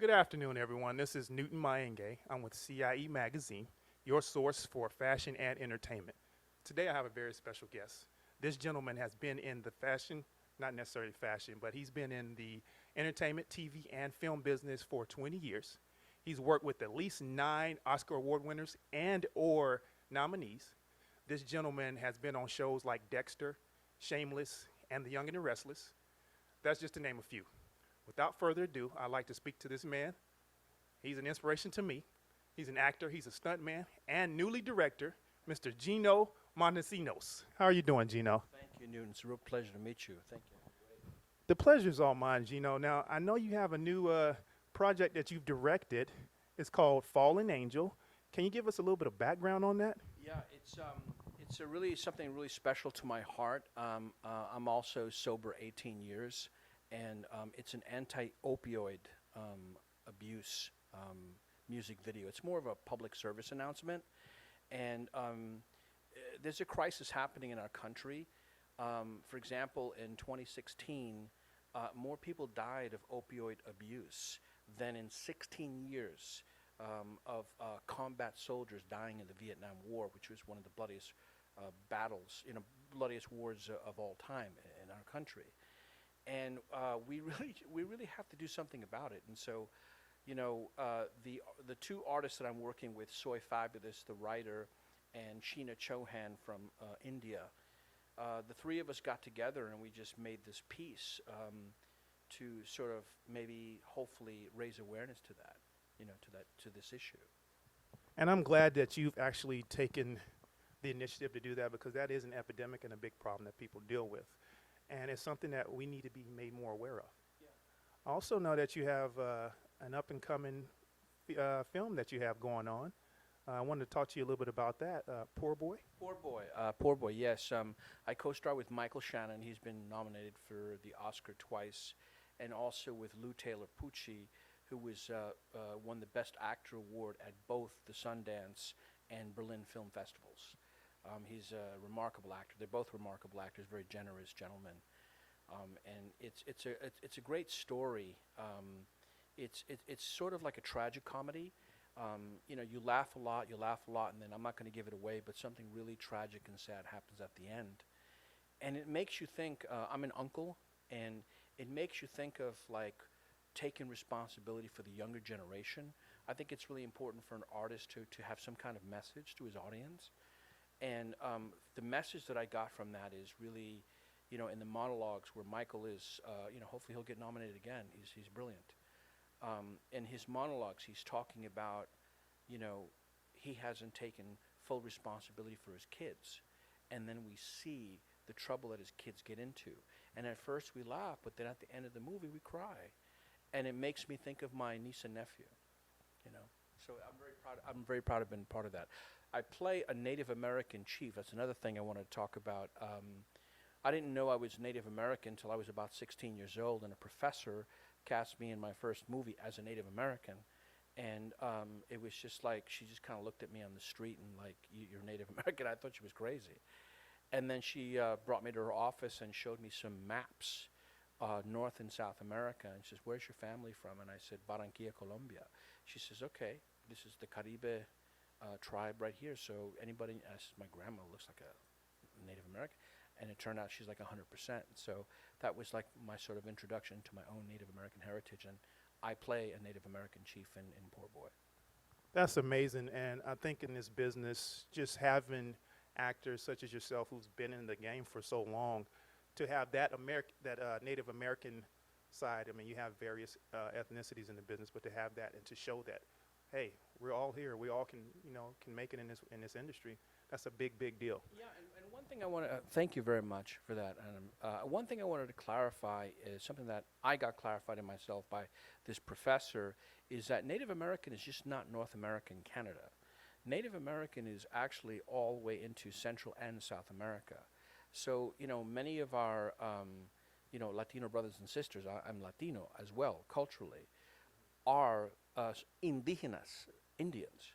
Good afternoon, everyone. This is Newton Maenge. I'm with CIE Magazine, your source for fashion and entertainment. Today I have a very special guest. This gentleman has been in the fashion, not necessarily fashion, but he's been in the entertainment, TV, and film business for 20 years. He's worked with at least 9 Oscar Award winners and or nominees. This gentleman has been on shows like Dexter, Shameless, and The Young and the Restless. That's just to name a few. Without further ado, I'd like to speak to this man. He's an inspiration to me. He's an actor, he's a stuntman, and newly director, Mr. Gino Montesinos. How are you doing, Gino? Thank you, Newton. It's a real pleasure to meet you. Thank you. The pleasure's all mine, Gino. Now, I know you have a new project that you've directed. It's called Fallen Angel. Can you give us a little bit of background on that? Yeah, it's a really something really special to my heart. I'm also sober 18 years, and it's an anti-opioid abuse music video. It's more of a public service announcement, and there's a crisis happening in our country. For example, in 2016, more people died of opioid abuse than in 16 years of combat soldiers dying in the Vietnam War, which was one of the bloodiest battles, bloodiest wars of all time in our country. And we really have to do something about it. And so, the two artists that I'm working with, Soy Fabulous, the writer, and Sheena Chauhan from India, the three of us got together and we just made this piece to sort of maybe hopefully raise awareness to that, to this issue. And I'm glad that you've actually taken the initiative to do that, because that is an epidemic and a big problem that people deal with. And it's something that we need to be made more aware of. Yeah. I also know that you have an up-and-coming film that you have going on. I wanted to talk to you a little bit about that. Poor Boy? Poor Boy, yes. I co-star with Michael Shannon. He's been nominated for the Oscar twice, and also with Lou Taylor Pucci, who was won the Best Actor award at both the Sundance and Berlin Film Festivals. He's a remarkable actor. They're both remarkable actors, very generous gentlemen, and it's a great story. It's sort of like a tragic comedy. You laugh a lot, and then I'm not going to give it away, but something really tragic and sad happens at the end, and it makes you think. I'm an uncle, and it makes you think of like taking responsibility for the younger generation. I think it's really important for an artist to have some kind of message to his audience. And the message that I got from that is really, in the monologues where Michael is, hopefully he'll get nominated again. He's brilliant. In his monologues, he's talking about, he hasn't taken full responsibility for his kids. And then we see the trouble that his kids get into. And at first we laugh, but then at the end of the movie we cry. And it makes me think of my niece and nephew, So I'm very proud of being part of that. I play a Native American chief. That's another thing I want to talk about. I didn't know I was Native American until I was about 16 years old, and a professor cast me in my first movie as a Native American. And it was just like, she just kind of looked at me on the street and like, you're Native American. I thought she was crazy. And then she brought me to her office and showed me some maps, North and South America. And she says, where's your family from? And I said, Barranquilla, Colombia. She says, okay, this is the Caribe tribe right here. So anybody, I said, my grandma looks like a Native American. And it turned out she's like 100%. So that was like my sort of introduction to my own Native American heritage. And I play a Native American chief in Poor Boy. That's amazing. And I think in this business, just having actors such as yourself who's been in the game for so long, to have that Native American side. I mean, you have various ethnicities in the business, but to have that and to show that, hey, we're all here. We all can make it in this industry. That's a big, big deal. Yeah, and one thing I want to thank you very much for that. One thing I wanted to clarify is something that I got clarified in myself by this professor, is that Native American is just not North American Canada. Native American is actually all the way into Central and South America. So, many of our, Latino brothers and sisters, I'm Latino as well, culturally, are indigenous, Indians.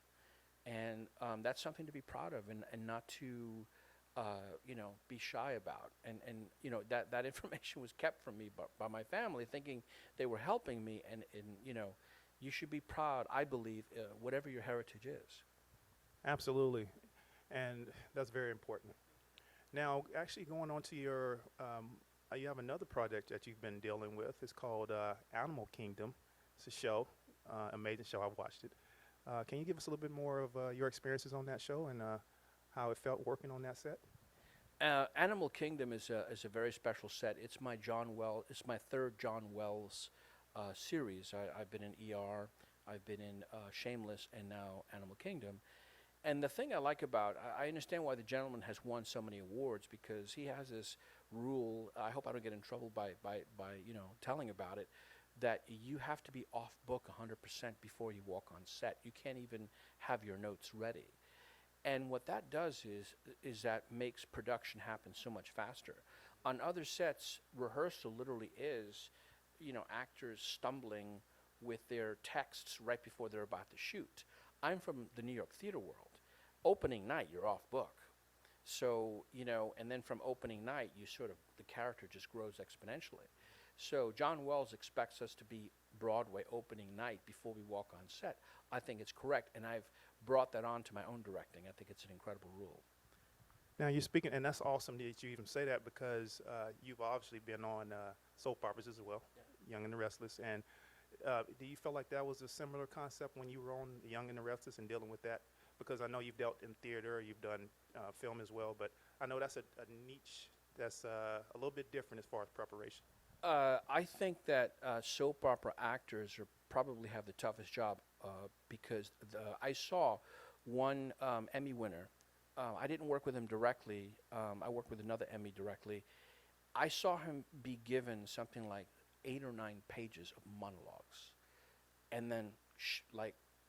And that's something to be proud of and not to, be shy about. And that information was kept from me by my family, thinking they were helping me. And you should be proud, I believe, whatever your heritage is. Absolutely, and that's very important. Now, actually, going on to your, you have another project that you've been dealing with. It's called Animal Kingdom. It's a show, amazing show. I've watched it. Can you give us a little bit more of your experiences on that show and how it felt working on that set? Animal Kingdom is a very special set. It's my It's my third John Wells series. I've been in ER, I've been in Shameless, and now Animal Kingdom. And the thing I like about, I understand why the gentleman has won so many awards, because he has this rule. I hope I don't get in trouble by telling about it, that you have to be off book 100% before you walk on set. You can't even have your notes ready. And what that does is that makes production happen so much faster. On other sets, rehearsal literally is, actors stumbling with their texts right before they're about to shoot. I'm from the New York theater world. Opening night, you're off book. So, and then from opening night, the character just grows exponentially. So John Wells expects us to be Broadway opening night before we walk on set. I think it's correct, and I've brought that on to my own directing. I think it's an incredible rule. Now, you're speaking, and that's awesome that you even say that, because you've obviously been on soap operas as well, yeah. Young and the Restless. And do you feel like that was a similar concept when you were on Young and the Restless and dealing with that? Because I know you've dealt in theater, you've done film as well, but I know that's a niche that's a little bit different as far as preparation. I think that soap opera actors probably have the toughest job, because I saw one Emmy winner. I didn't work with him directly. I worked with another Emmy directly. I saw him be given something like 8 or 9 pages of monologues, and then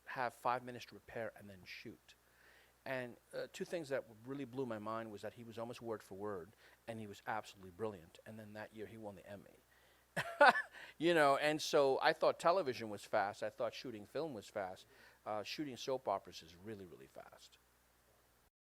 have 5 minutes to prepare and then shoot. And two things that really blew my mind was that he was almost word for word, and he was absolutely brilliant. And then that year he won the Emmy. And so I thought television was fast. I thought shooting film was fast. Shooting soap operas is really, really fast.